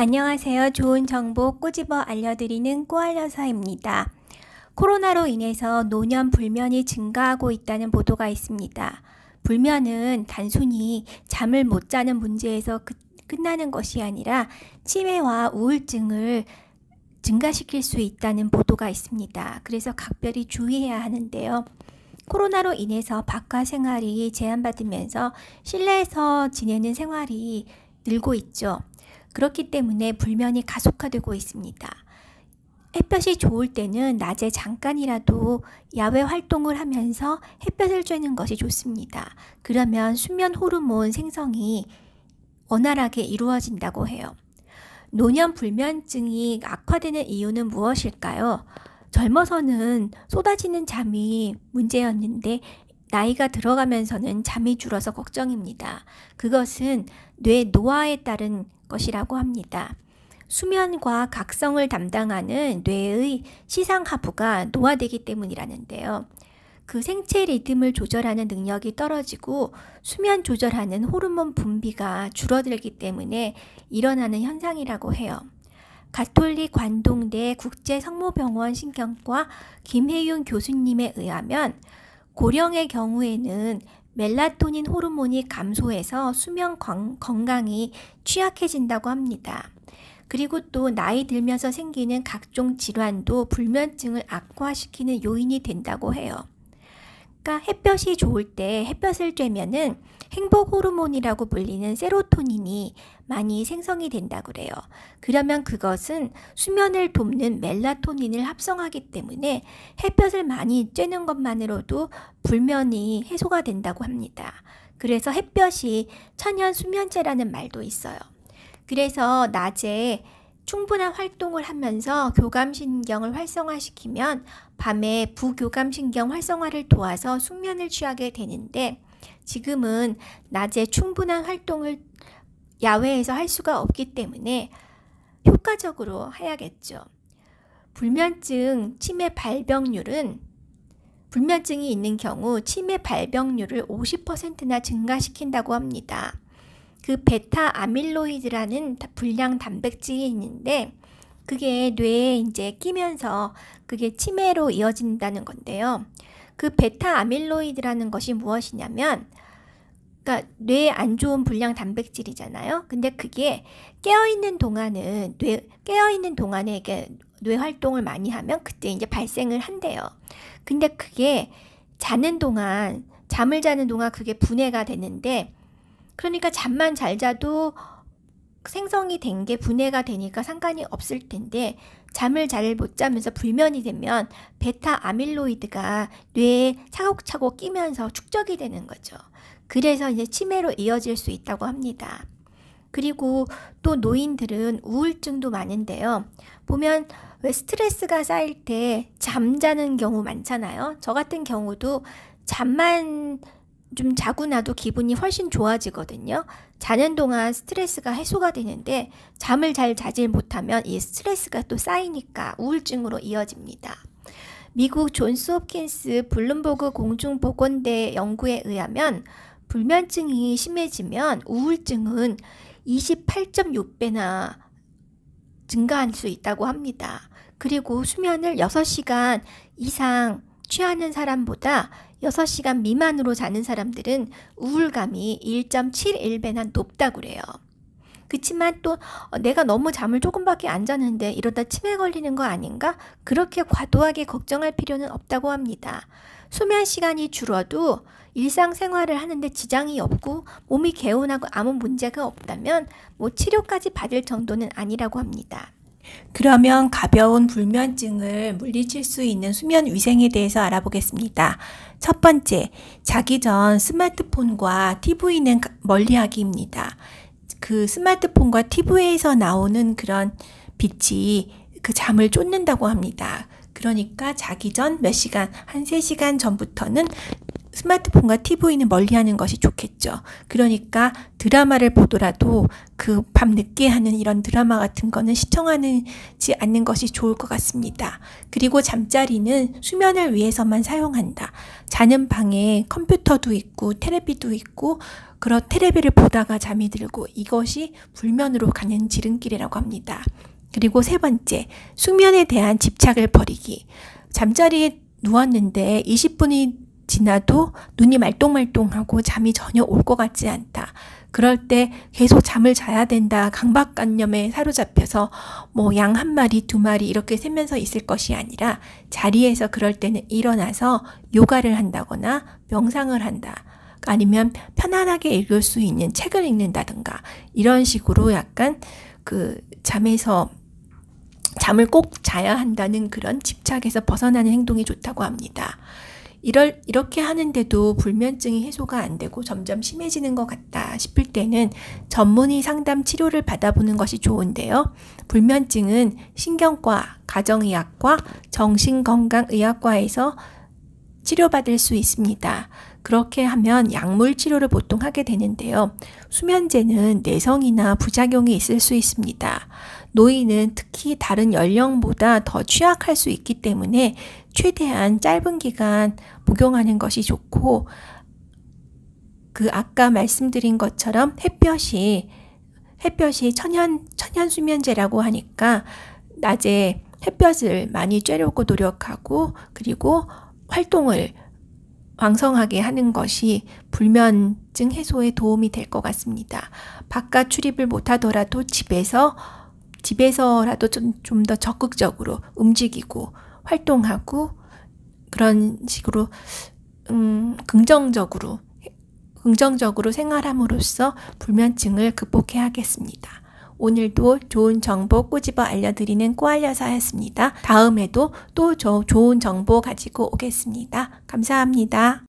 안녕하세요. 좋은 정보 꼬집어 알려드리는 꼬알여사입니다. 코로나로 인해서 노년 불면이 증가하고 있다는 보도가 있습니다. 불면은 단순히 잠을 못 자는 문제에서 끝나는 것이 아니라 치매와 우울증을 증가시킬 수 있다는 보도가 있습니다. 그래서 각별히 주의해야 하는데요. 코로나로 인해서 바깥 생활이 제한받으면서 실내에서 지내는 생활이 늘고 있죠. 그렇기 때문에 불면이 가속화되고 있습니다. 햇볕이 좋을 때는 낮에 잠깐이라도 야외 활동을 하면서 햇볕을 쬐는 것이 좋습니다. 그러면 수면 호르몬 생성이 원활하게 이루어진다고 해요. 노년 불면증이 악화되는 이유는 무엇일까요? 젊어서는 쏟아지는 잠이 문제였는데 나이가 들어가면서는 잠이 줄어서 걱정입니다. 그것은 뇌 노화에 따른 것이라고 합니다. 수면과 각성을 담당하는 뇌의 시상하부가 노화되기 때문이라는데요. 그 생체 리듬을 조절하는 능력이 떨어지고 수면 조절하는 호르몬 분비가 줄어들기 때문에 일어나는 현상이라고 해요. 가톨릭 관동대 국제성모병원 신경과 김혜윤 교수님에 의하면 고령의 경우에는 멜라토닌 호르몬이 감소해서 수면 건강이 취약해진다고 합니다. 그리고 또 나이 들면서 생기는 각종 질환도 불면증을 악화시키는 요인이 된다고 해요. 그러니까 햇볕이 좋을 때 햇볕을 쬐면은 행복 호르몬이라고 불리는 세로토닌이 많이 생성이 된다고 그래요. 그러면 그것은 수면을 돕는 멜라토닌을 합성하기 때문에 햇볕을 많이 쬐는 것만으로도 불면이 해소가 된다고 합니다. 그래서 햇볕이 천연 수면제라는 말도 있어요. 그래서 낮에 충분한 활동을 하면서 교감신경을 활성화시키면 밤에 부교감신경 활성화를 도와서 숙면을 취하게 되는데 지금은 낮에 충분한 활동을 야외에서 할 수가 없기 때문에 효과적으로 해야겠죠. 불면증이 있는 경우 치매 발병률을 50%나 증가시킨다고 합니다. 그 베타 아밀로이드라는 불량 단백질이 있는데 그게 뇌에 이제 끼면서 그게 치매로 이어진다는 건데요. 그 베타 아밀로이드라는 것이 무엇이냐면 그러니까 뇌에 안 좋은 불량 단백질이잖아요. 근데 그게 깨어있는 동안에 이게 뇌 활동을 많이 하면 그때 이제 발생을 한대요. 근데 그게 잠을 자는 동안 그게 분해가 되는데 그러니까 잠만 잘 자도 생성이 된 게 분해가 되니까 상관이 없을 텐데 잠을 잘 못 자면서 불면이 되면 베타 아밀로이드가 뇌에 차곡차곡 끼면서 축적이 되는 거죠. 그래서 이제 치매로 이어질 수 있다고 합니다. 그리고 또 노인들은 우울증도 많은데요. 보면 왜 스트레스가 쌓일 때 잠자는 경우 많잖아요. 저 같은 경우도 잠만 좀 자고 나도 기분이 훨씬 좋아지거든요. 자는 동안 스트레스가 해소가 되는데 잠을 잘 자질 못하면 이 스트레스가 또 쌓이니까 우울증으로 이어집니다. 미국 존스 홉킨스 블룸버그 공중보건대 연구에 의하면 불면증이 심해지면 우울증은 28.6배나 증가할 수 있다고 합니다. 그리고 수면을 6시간 이상 취하는 사람보다 6시간 미만으로 자는 사람들은 우울감이 1.71배나 높다고 그래요. 그렇지만 또 내가 너무 잠을 조금밖에 안 자는데 이러다 치매 걸리는 거 아닌가? 그렇게 과도하게 걱정할 필요는 없다고 합니다. 수면 시간이 줄어도 일상생활을 하는데 지장이 없고 몸이 개운하고 아무 문제가 없다면 치료까지 받을 정도는 아니라고 합니다. 그러면 가벼운 불면증을 물리칠 수 있는 수면 위생에 대해서 알아보겠습니다. 첫 번째, 자기 전 스마트폰과 TV는 멀리하기입니다. 그 스마트폰과 TV에서 나오는 그런 빛이 그 잠을 쫓는다고 합니다. 그러니까 자기 전 몇 시간, 한 3시간 전부터는 스마트폰과 TV는 멀리하는 것이 좋겠죠. 그러니까 드라마를 보더라도 그 밤늦게 하는 이런 드라마 같은 거는 시청하지 않는 것이 좋을 것 같습니다. 그리고 잠자리는 수면을 위해서만 사용한다. 자는 방에 컴퓨터도 있고 테레비도 있고 그런 테레비를 보다가 잠이 들고 이것이 불면으로 가는 지름길이라고 합니다. 그리고 세 번째, 숙면에 대한 집착을 버리기. 잠자리에 누웠는데 20분이 지나도 눈이 말똥말똥하고 잠이 전혀 올 것 같지 않다. 그럴 때 계속 잠을 자야 된다. 강박관념에 사로잡혀서 뭐 양 한 마리, 두 마리 이렇게 세면서 있을 것이 아니라 자리에서 그럴 때는 일어나서 요가를 한다거나 명상을 한다. 아니면 편안하게 읽을 수 있는 책을 읽는다든가 이런 식으로 약간 그 잠을 꼭 자야 한다는 그런 집착에서 벗어나는 행동이 좋다고 합니다. 이렇게 하는데도 불면증이 해소가 안 되고 점점 심해지는 것 같다 싶을 때는 전문의 상담 치료를 받아보는 것이 좋은데요. 불면증은 신경과, 가정의학과, 정신건강의학과에서 치료받을 수 있습니다. 그렇게 하면 약물 치료를 보통 하게 되는데요. 수면제는 내성이나 부작용이 있을 수 있습니다. 노인은 특히 다른 연령보다 더 취약할 수 있기 때문에 최대한 짧은 기간 복용하는 것이 좋고 아까 말씀드린 것처럼 햇볕이 천연 수면제라고 하니까 낮에 햇볕을 많이 쬐려고 노력하고 그리고 활동을 왕성하게 하는 것이 불면증 해소에 도움이 될 것 같습니다. 바깥 출입을 못하더라도 집에서라도 좀 더 적극적으로 움직이고 활동하고 그런 식으로 긍정적으로 생활함으로써 불면증을 극복해야 하겠습니다. 오늘도 좋은 정보 꼬집어 알려드리는 꼬알여사였습니다. 다음에도 또 좋은 정보 가지고 오겠습니다. 감사합니다.